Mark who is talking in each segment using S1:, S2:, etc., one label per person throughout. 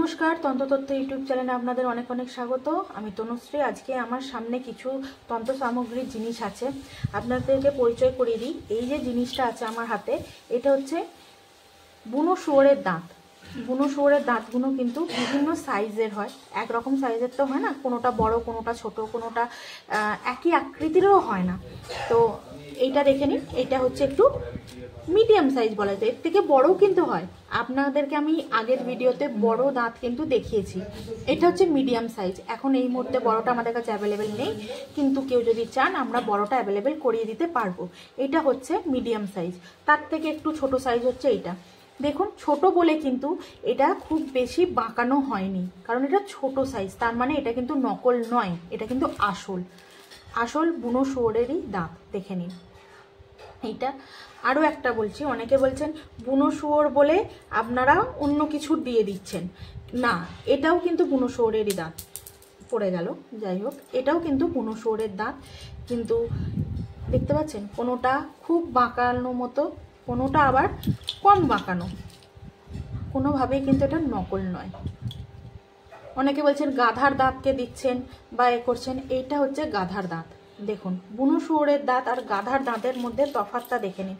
S1: নমস্কার, তন্ত্রতত্ত্ব ইউটিউব চ্যানেলে আপনাদের অনেক অনেক স্বাগত। আমি তনুশ্রী। আজকে আমার সামনে কিছু তন্ত্র সামগ্রীর জিনিস আছে, আপনাদেরকে পরিচয় করিয়ে দিই। এই যে জিনিসটা আছে আমার হাতে, এটা হচ্ছে বুনো শুয়োরের দাঁত। বুনো শুয়োরের দাঁতগুলো কিন্তু বিভিন্ন সাইজের হয়, একরকম সাইজের তো হয় না, কোনোটা বড়, কোনোটা ছোট, কোনোটা একই আকৃতিরও হয় না। তো এইটা দেখে নিন, এটা হচ্ছে একটু মিডিয়াম সাইজ বলা যায়, এর থেকে বড়ও কিন্তু হয়। আপনাদেরকে আমি আগের ভিডিওতে বড় দাঁত কিন্তু দেখিয়েছি। এটা হচ্ছে মিডিয়াম সাইজ। এখন এই মুহূর্তে বড়টা আমাদের কাছে অ্যাভেলেবেল নেই, কিন্তু কেউ যদি চান আমরা বড়টা অ্যাভেলেবেল করিয়ে দিতে পারবো। এটা হচ্ছে মিডিয়াম সাইজ। তার থেকে একটু ছোট সাইজ হচ্ছে এইটা। দেখুন, ছোট বলে কিন্তু এটা খুব বেশি বাঁকানো হয়নি, কারণ এটা ছোট সাইজ, তার মানে এটা কিন্তু নকল নয়, এটা কিন্তু আসল বুনো শুয়োরেরই দাঁত। দেখে নিন এইটা। আরও একটা বলছি, অনেকে বলছেন বুনো শুয়োর বলে আপনারা অন্য কিছু দিয়ে দিচ্ছেন না, এটাও কিন্তু বুনো শুয়োরেরই দাঁত। পড়ে গেল, যাই হোক, এটাও কিন্তু বুনো শুয়োরের দাঁত। কিন্তু দেখতে পাচ্ছেন, কোনোটা খুব বাঁকানো মতো, কোনোটা আবার কম বাঁকানো, কোনোভাবেই কিন্তু এটা নকল নয়। অনেকে বলছেন গাধার দাঁতকে দিচ্ছেন বা এ করছেন, এইটা হচ্ছে গাধার দাঁত। দেখুন, বুনো শুয়োরের দাঁত আর গাধার দাঁতের মধ্যে তফাৎটা দেখে নিন।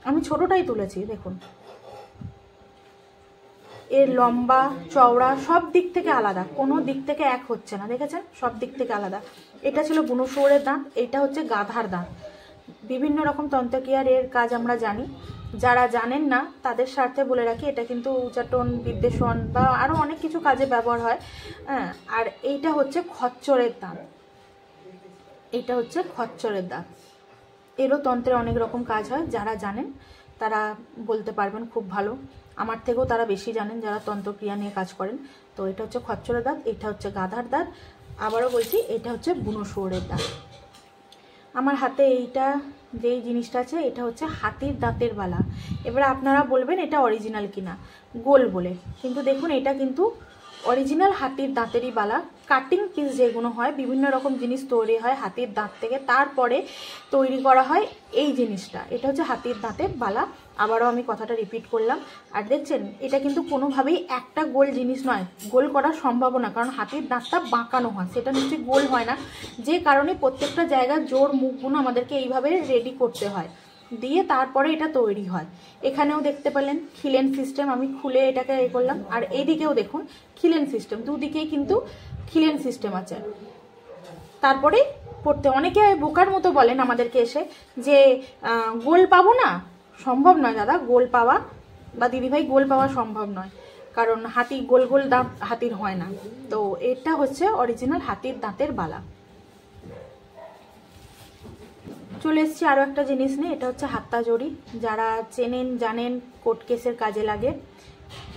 S1: আমি ছোটটাই তুলেছি, দেখুন এর লম্বা চওড়া সব দিক থেকে আলাদা, কোনো দিক থেকে এক হচ্ছে না, দেখেছেন, সব দিক থেকে আলাদা। এটা ছিল বুনো শুয়োরের দাঁত, এটা হচ্ছে গাধার দাঁত। বিভিন্ন রকম তন্ত্রক্রিয়ার এর কাজ আমরা জানি, যারা জানেন না তাদের স্বার্থে বলে রাখি, এটা কিন্তু উচ্চাটন, বিদ্বেষণ বা আরও অনেক কিছু কাজে ব্যবহার হয়। হ্যাঁ, আর এইটা হচ্ছে খচ্চরের দাঁত। এটা হচ্ছে খচ্চরের দাঁত। এরও তন্ত্রে অনেক রকম কাজ হয়, যারা জানেন তারা বলতে পারবেন খুব ভালো, আমার থেকেও তারা বেশি জানেন যারা তন্ত্রক্রিয়া নিয়ে কাজ করেন। তো এটা হচ্ছে খচ্চরের দাঁত, এটা হচ্ছে গাধার দাঁত। আবারও বলছি, এটা হচ্ছে বুনো শুয়োরের দাঁত। আমার হাতে এইটা যেই জিনিসটা আছে, এটা হচ্ছে হাতির দাঁতের বালা। এবার আপনারা বলবেন এটা অরিজিনাল কিনা, গোল বলে, কিন্তু দেখুন এটা কিন্তু অরিজিনাল হাতির দাঁতেরই বালা। কাটিং পিস যেগুলো হয়, বিভিন্ন রকম জিনিস তৈরি হয় হাতির দাঁত থেকে, তারপরে তৈরি করা হয় এই জিনিসটা। এটা হচ্ছে হাতির দাঁতের বালা। আবারও আমি কথাটা রিপিট করলাম। আর দেখছেন, এটা কিন্তু কোনোভাবেই একটা গোল জিনিস নয়, গোল করার সম্ভাবনা, কারণ হাতির দাঁতটা বাঁকানো হয়, সেটা নিশ্চয়ই গোল হয় না। যে কারণে প্রত্যেকটা জায়গার জোর মুখগুলো আমাদেরকে এইভাবে রেডি করতে হয়, দিয়ে তারপরে এটা তৈরি হয়। এখানেও দেখতে পেলেন খিলেন সিস্টেম, আমি খুলে এটাকে এ করলাম। আর এইদিকেও দেখুন খিলেন সিস্টেম, দুদিকেই কিন্তু খিলেন সিস্টেম আছে। তারপরে পড়তে অনেকে বোকার মতো বলেন আমাদেরকে এসে যে গোল পাবো না। সম্ভব নয় দাদা, গোল পাওয়া বা দিদিভাই গোল পাওয়া সম্ভব নয়, কারণ হাতি গোল গোল দাঁত হাতির হয় না। তো এটা হচ্ছে অরিজিনাল হাতির দাঁতের বালা। চলে এসেছি আরও একটা জিনিস নিয়ে, এটা হচ্ছে হাত্তা জড়ি। যারা চেনেন জানেন, কোর্ট কেসের কাজে লাগে।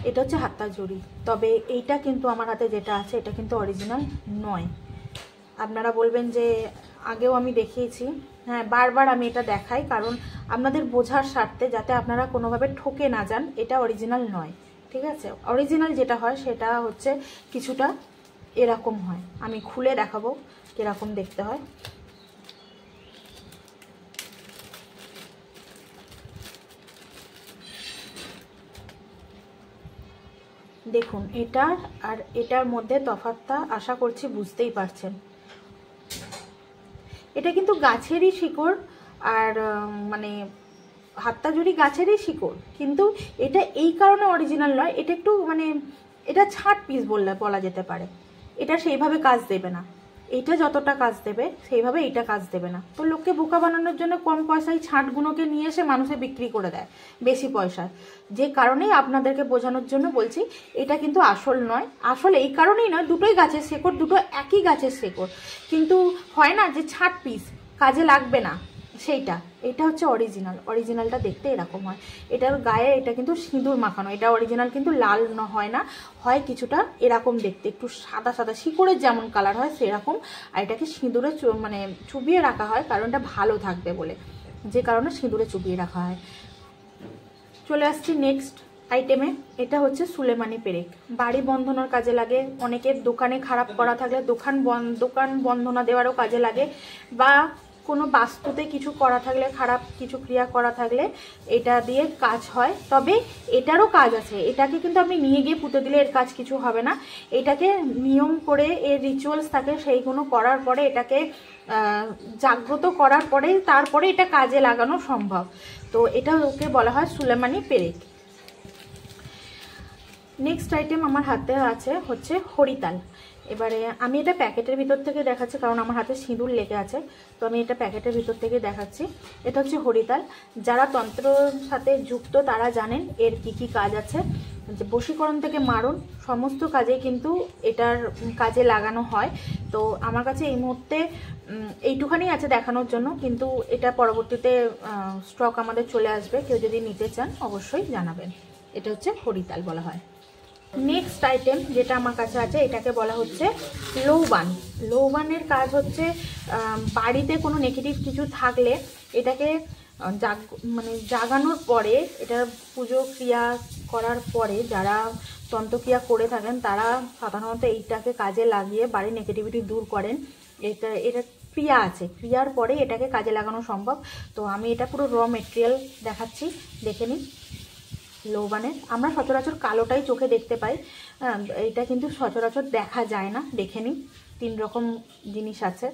S1: এটা হচ্ছে হাত্তা জড়ি, তবে এইটা কিন্তু আমার হাতে যেটা আছে, এটা কিন্তু অরিজিনাল নয়। আপনারা বলবেন যে আগেও আমি দেখিয়েছি, হ্যাঁ, বারবার আমি এটা দেখাই, কারণ আপনাদের বোঝার স্বার্থে, যাতে আপনারা কোনোভাবে ঠকে না যান। এটা অরিজিনাল নয়, ঠিক আছে? অরিজিনাল যেটা হয় সেটা হচ্ছে কিছুটা এরকম হয়। আমি খুলে দেখাবো কিরকম দেখতে হয়। দেখুন, এটার আর এটার মধ্যে তফাৎটা আশা করছি বুঝতেই পারছেন। এটা কিন্তু গাছেরই শিকড়, আর মানে হাত্তা জড়ি গাছেরই শিকড়, কিন্তু এটা এই কারণে অরিজিনাল নয়। এটা একটু মানে এটা ছাট পিস বলা যেতে পারে। এটা সেইভাবে কাজ দেবে না, এইটা যতটা কাজ দেবে সেইভাবে এইটা কাজ দেবে না। তো লোককে বোকা বানানোর জন্য কম পয়সায় ছাঁটগুলোকে নিয়ে এসে মানুষে বিক্রি করে দেয় বেশি পয়সায়। যে কারণেই আপনাদেরকে বোঝানোর জন্য বলছি, এটা কিন্তু আসল নয়। আসল এই কারণেই নয়, দুটোই গাছের শেকড়, দুটো একই গাছের শেকড়, কিন্তু হয় না যে ছাট পিস কাজে লাগবে না সেইটা। এটা হচ্ছে অরিজিনাল। অরিজিনালটা দেখতে এরকম হয়। এটার গায়ে এটা কিন্তু সিঁদুর মাখানো। এটা অরিজিনাল কিন্তু লাল হয় না, হয় কিছুটা এরকম দেখতে, একটু সাদা সাদা, শিকড়ের যেমন কালার হয় সেরকম। আর এটাকে সিঁদুরে মানে চুবিয়ে রাখা হয়, কারণ এটা ভালো থাকবে বলে, যে কারণে সিঁদুরে চুবিয়ে রাখা হয়। চলে আসছি নেক্সট আইটেমে। এটা হচ্ছে সুলেমানি পেরেক। বাড়ি বন্ধনার কাজে লাগে, অনেকের দোকানে খারাপ করা থাকলে দোকান বন্ধনা দেওয়ারও কাজে লাগে, বা কোনো বাস্তুতে কিছু করা থাকলে, খারাপ কিছু ক্রিয়া করা থাকলে এটা দিয়ে কাজ হয়। তবে এটারও কাজ আছে, এটাকে কিন্তু আপনি নিয়ে গিয়ে পুঁতে দিলে এর কাজ কিছু হবে না। এটাকে নিয়ম করে এর রিচুয়ালস থাকে, সেইগুলো করার পরে এটাকে জাগ্রত করার পরে তারপরে এটা কাজে লাগানো সম্ভব। তো এটা ওকে বলা হয় সুলেমানি পেরেক। নেক্সট আইটেম আমার হাতে আছে হচ্ছে হরিতাল। এবারে আমি এটা প্যাকেটের ভিতর থেকে দেখাচ্ছি, কারণ আমার হাতে সিঁদুর লেগে আছে, তো আমি এটা প্যাকেটের ভিতর থেকে দেখাচ্ছি। এটা হচ্ছে হরিতাল। যারা তন্ত্রর সাথে যুক্ত তারা জানেন এর কি কি কাজ আছে। যে বশীকরণ থেকে মারণ সমস্ত কাজে কিন্তু এটার কাজে লাগানো হয়। তো আমার কাছে এই মুহূর্তে এইটুখানি আছে দেখানোর জন্য, কিন্তু এটা পরবর্তীতে স্টক আমাদের চলে আসবে। কেউ যদি নিতে চান অবশ্যই জানাবেন। এটা হচ্ছে হরিতাল বলা হয়। নেক্সট আইটেম যেটা আমার কাছে আছে এটাকে বলা হচ্ছে লৌবান। লৌবানের কাজ হচ্ছে বাড়িতে কোনো নেগেটিভ কিছু থাকলে এটাকে জাগানোর পরে, এটা পুজো ক্রিয়া করার পরে যারা তন্ত্রক্রিয়া করে থাকেন তারা সাধারণত এইটাকে কাজে লাগিয়ে বাড়ির নেগেটিভিটি দূর করেন। এটা ক্রিয়া আছে, ক্রিয়ার পরে এটাকে কাজে লাগানো সম্ভব। তো আমি এটা পুরো র মেটেরিয়াল দেখাচ্ছি, দেখে নিন। লৌবানের আমরা সচরাচর কালোটাই চোখে দেখতে পাই, এটা কিন্তু সচরাচর দেখা যায় না। দেখে নিন, 3 রকম জিনিস আছে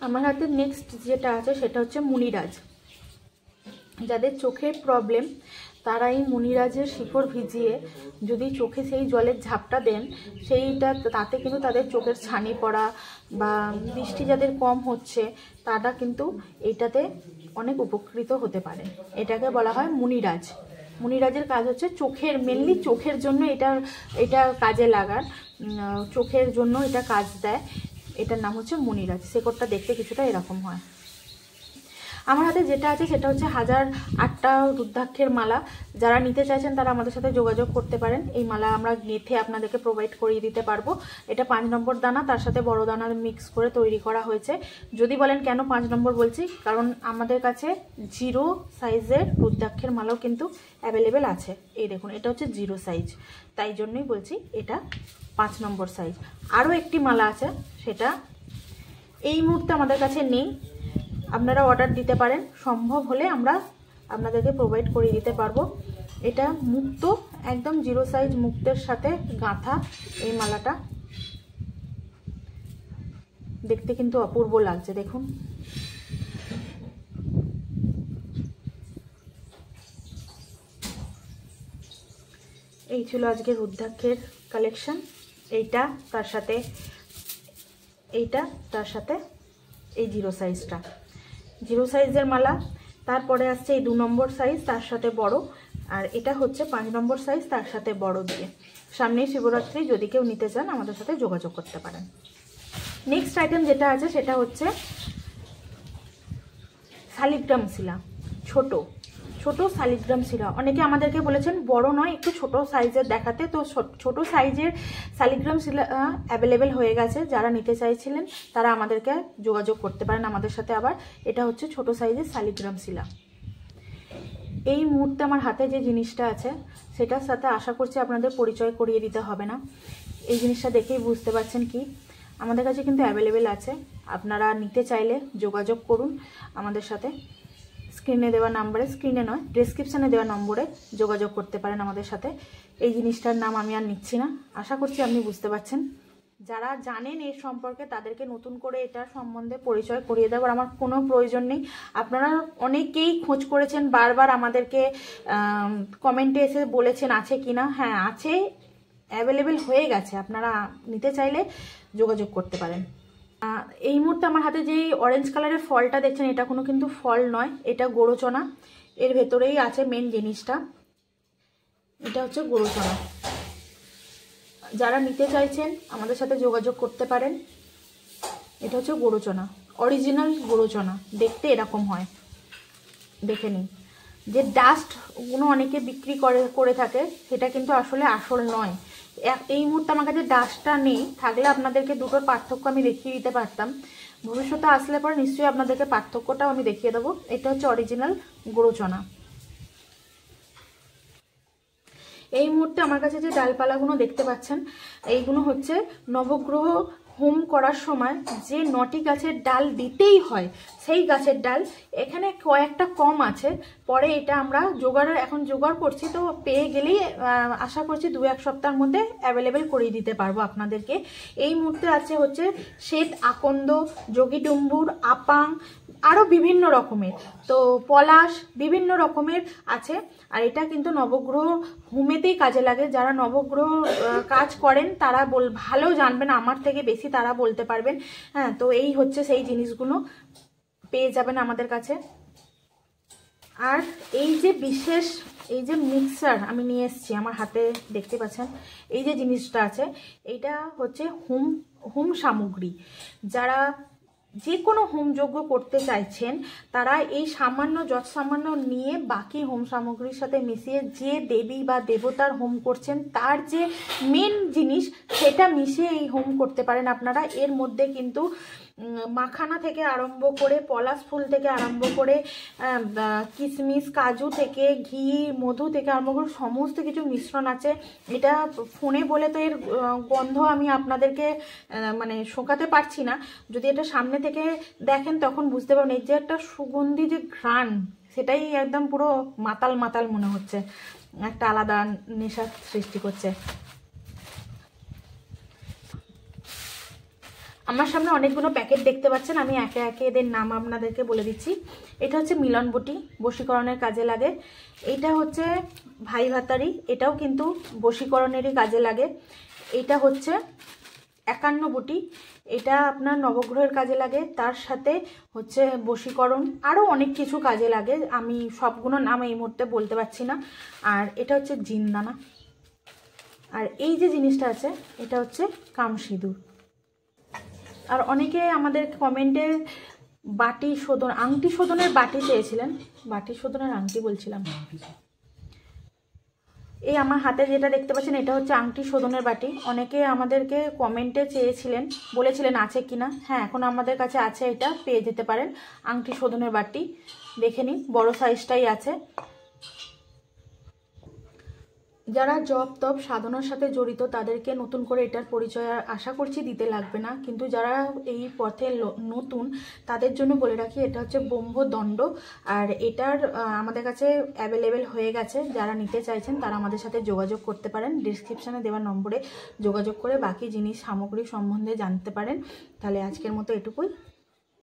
S1: আমার হাতে। নেক্সট যেটা আছে সেটা হচ্ছে মুনিরাজ। যাদের চোখের প্রবলেম তারা এই মুনিরাজের শিকড় ভিজিয়ে যদি চোখে সেই জলের ঝাপটা দেন, তাতে কিন্তু তাদের চোখের ছানি পড়া বা দৃষ্টি যাদের কম হচ্ছে তারা কিন্তু এইটাতে অনেক উপকৃত হতে পারে। এটাকে বলা হয় মুনিরাজ। মুনিরাজের কাজ হচ্ছে চোখের, মেনলি চোখের জন্য এটা কাজে লাগার, চোখের জন্য এটা কাজ দেয়। এটার নাম হচ্ছে মুনিরাজ। শেকড়টা দেখতে কিছুটা এরকম হয়। আমার হাতে যেটা আছে সেটা হচ্ছে 1008টা রুদ্রাক্ষের মালা। যারা নিতে চাইছেন তারা আমাদের সাথে যোগাযোগ করতে পারেন। এই মালা আমরা গেঁথে আপনাদেরকে প্রোভাইড করিয়ে দিতে পারবো। এটা 5 নম্বর দানা, তার সাথে বড় দানা মিক্স করে তৈরি করা হয়েছে। যদি বলেন কেন 5 নম্বর বলছি, কারণ আমাদের কাছে 0 সাইজের রুদ্রাক্ষের মালাও কিন্তু অ্যাভেলেবেল আছে। এই দেখুন, এটা হচ্ছে 0 সাইজ, তাই জন্যই বলছি এটা 5 নম্বর সাইজ। আরও একটি মালা আছে, সেটা এই মুহূর্তে আমাদের কাছে নেই। আপনারা অর্ডার দিতে পারেন, সম্ভব হলে আমরা আপনাদেরকে প্রোভাইড করে দিতে পারবো। এটা মুক্ত, একদম 0 সাইজ মুক্তের সাথে গাঁথা এই মালাটা। দেখতে কিন্তু অপূর্ব লাগছে, দেখুন। এই ছিল আজকে রুদ্রাক্ষের কালেকশন। এইটা তার সাথে এই 0 সাইজটা, 0 সাইজের মালা। তারপরে আসছে এই 2 নম্বর সাইজ, তার সাথে বড়। আর এটা হচ্ছে 5 নম্বর সাইজ, তার সাথে বড় দিয়ে। সামনেই শিবরাত্রি, যদি কেউ নিতে চান আমাদের সাথে যোগাযোগ করতে পারেন। নেক্সট আইটেম যেটা আছে সেটা হচ্ছে শালিগ্রাম শিলা। ছোট শালিগ্রাম শিলা। অনেকে আমাদেরকে বলেছেন বড় নয়, একটু ছোট সাইজের দেখাতে। তো ছোট সাইজের শালিগ্রাম শিলা অ্যাভেলেবেল হয়ে গেছে। যারা নিতে চাইছিলেন তারা আমাদেরকে যোগাযোগ করতে পারেন আমাদের সাথে। আবার এটা হচ্ছে ছোট সাইজের শালিগ্রাম শিলা। এই মুহূর্তে আমার হাতে যে জিনিসটা আছে সেটার সাথে আশা করছি আপনাদের পরিচয় করিয়ে দিতে হবে না। এই জিনিসটা দেখেই বুঝতে পারছেন কি। আমাদের কাছে কিন্তু অ্যাভেলেবেল আছে। আপনারা নিতে চাইলে যোগাযোগ করুন আমাদের সাথে। স্ক্রিনে দেওয়া নাম্বারে, স্ক্রিনে নয় ডেসক্রিপশানে দেওয়া নম্বরে যোগাযোগ করতে পারেন আমাদের সাথে। এই জিনিসটার নাম আমি আর নিচ্ছি না, আশা করছি আপনি বুঝতে পারছেন। যারা জানেন এর সম্পর্কে তাদেরকে নতুন করে এটার সম্বন্ধে পরিচয় করিয়ে দেওয়ার আমার কোনো প্রয়োজন নেই। আপনারা অনেকেই খোঁজ করেছেন, বারবার আমাদেরকে কমেন্টে এসে বলেছেন আছে কি না। হ্যাঁ আছে, অ্যাভেলেবেল হয়ে গেছে। আপনারা নিতে চাইলে যোগাযোগ করতে পারেন। এই মুহূর্তে আমার হাতে যেই অরেঞ্জ কালারের ফলটা দেখছেন, এটা কোনো কিন্তু ফল নয়, এটা গোরচনা। এর ভেতরেই আছে মেন জিনিসটা, এটা হচ্ছে গোরচনা। যারা নিতে চাইছেন আমাদের সাথে যোগাযোগ করতে পারেন। এটা হচ্ছে গোরচনা, অরিজিনাল গোরচনা। দেখতে এরকম হয়, দেখে নিন। যে ডাস্টগুলো অনেকে বিক্রি করে থাকে সেটা কিন্তু আসলে আসল নয়। এই মুহূর্তে আমার কাছে ডাস্টটা নেই, থাকলে আপনাদেরকে দুটোর পার্থক্য আমি দেখিয়ে দিতে পারতাম। ভবিষ্যতে আসলে পরে নিশ্চয়ই আপনাদেরকে পার্থক্যটাও আমি দেখিয়ে দেবো। এটা হচ্ছে অরিজিনাল গোরচনা। এই মুহূর্তে আমার কাছে যে ডালপালাগুলো দেখতে পাচ্ছেন এইগুলো হচ্ছে নবগ্রহ হোম করার সময় যে 9টি গাছের ডাল দিতেই হয় সেই গাছের ডাল এখানে কয়েকটা কম আছে, পরে এটা আমরা এখন জোগাড় করছি, তো পেয়ে গেলেই আশা করছি 2-1 সপ্তাহের মধ্যে অ্যাভেলেবেল করিয়ে দিতে পারবো আপনাদেরকে। এই মুহূর্তে আছে হচ্ছে শ্বেত আকন্দ, যোগীডুম্বুর, আপাং, আরও বিভিন্ন রকমের, তো পলাশ, বিভিন্ন রকমের আছে। আর এটা কিন্তু নবগ্রহ হোমেতেই কাজে লাগে। যারা নবগ্রহ কাজ করেন তারা ভালো জানবেন, আমার থেকে বেশি তারা বলতে পারবেন। হ্যাঁ, তো এই হচ্ছে সেই জিনিসগুলো পেয়ে যাবেন আমাদের কাছে। আর এই যে বিশেষ এই যে মিক্সার আমি নিয়ে এসেছি আমার হাতে, দেখতে পাচ্ছেন এই যে জিনিসটা আছে, এইটা হচ্ছে হোম সামগ্রী। যারা যে কোনো হোমযজ্ঞ করতে চাইছেন তারা এই সামান্য নিয়ে বাকি হোম সামগ্রীর সাথে মিশিয়ে যে দেবী বা দেবতার হোম করছেন তার যে মেন জিনিস সেটা মিশিয়ে এই হোম করতে পারেন আপনারা। এর মধ্যে কিন্তু মাখানা থেকে আরম্ভ করে, পলাশ ফুল থেকে আরম্ভ করে, কিশমিশ, কাজু থেকে, ঘি, মধু থেকে আরম্ভ করে সমস্ত কিছু মিশ্রণ আছে। এটা ফোনে বলে তো এর গন্ধ আমি আপনাদেরকে মানে শোকাতে পারছি না, যদি এটা সামনে থেকে দেখেন তখন বুঝতে পারবেন। এই যে একটা সুগন্ধি যে ঘ্রাণ, সেটাই একদম পুরো মাতাল মাতাল মনে হচ্ছে, একটা আলাদা নেশা সৃষ্টি করছে। আমার সামনে অনেকগুলো প্যাকেট দেখতে পাচ্ছেন, আমি একে একে এদের নাম আপনাদেরকে বলে দিচ্ছি। এটা হচ্ছে মিলন বটি, বশীকরণের কাজে লাগে। এটা হচ্ছে ভাই ভাতারি, এটাও কিন্তু বশীকরণেরই কাজে লাগে। এটা হচ্ছে 51 বটি, এটা আপনার নবগ্রহের কাজে লাগে, তার সাথে হচ্ছে বশীকরণ, আরও অনেক কিছু কাজে লাগে, আমি সবগুলো নাম এই মুহূর্তে বলতে পারছি না। আর এটা হচ্ছে জিনদানা। আর এই যে জিনিসটা আছে এটা হচ্ছে কামসিঁদুর। আর অনেকে আমাদের কমেন্টে বাটি শোধন, আংটি শোধনের বাটি চেয়েছিলেন, বাটি শোধনের আংটি বলছিলাম, এই আমার হাতে যেটা দেখতে পাচ্ছেন এটা হচ্ছে আংটি শোধনের বাটি। অনেকে আমাদেরকে কমেন্টে চেয়েছিলেন, বলেছিলেন আছে কিনা। হ্যাঁ, এখন আমাদের কাছে আছে, এটা পেয়ে যেতে পারেন। আংটি শোধনের বাটি দেখে নিন, বড় সাইজটাই আছে। যারা জপ তপ সাধনার সাথে জড়িত তাদেরকে নতুন করে এটার পরিচয় আশা করছি দিতে লাগবে না, কিন্তু যারা এই পথে নতুন তাদের জন্য বলে রাখি এটা হচ্ছে ব্রহ্মদণ্ড। আর এটার আমাদের কাছে অ্যাভেলেবেল হয়ে গেছে, যারা নিতে চাইছেন তারা আমাদের সাথে যোগাযোগ করতে পারেন, ডিসক্রিপশানে দেওয়া নম্বরে যোগাযোগ করে বাকি জিনিস সামগ্রী সম্বন্ধে জানতে পারেন। তাহলে আজকের মতো এটুকুই।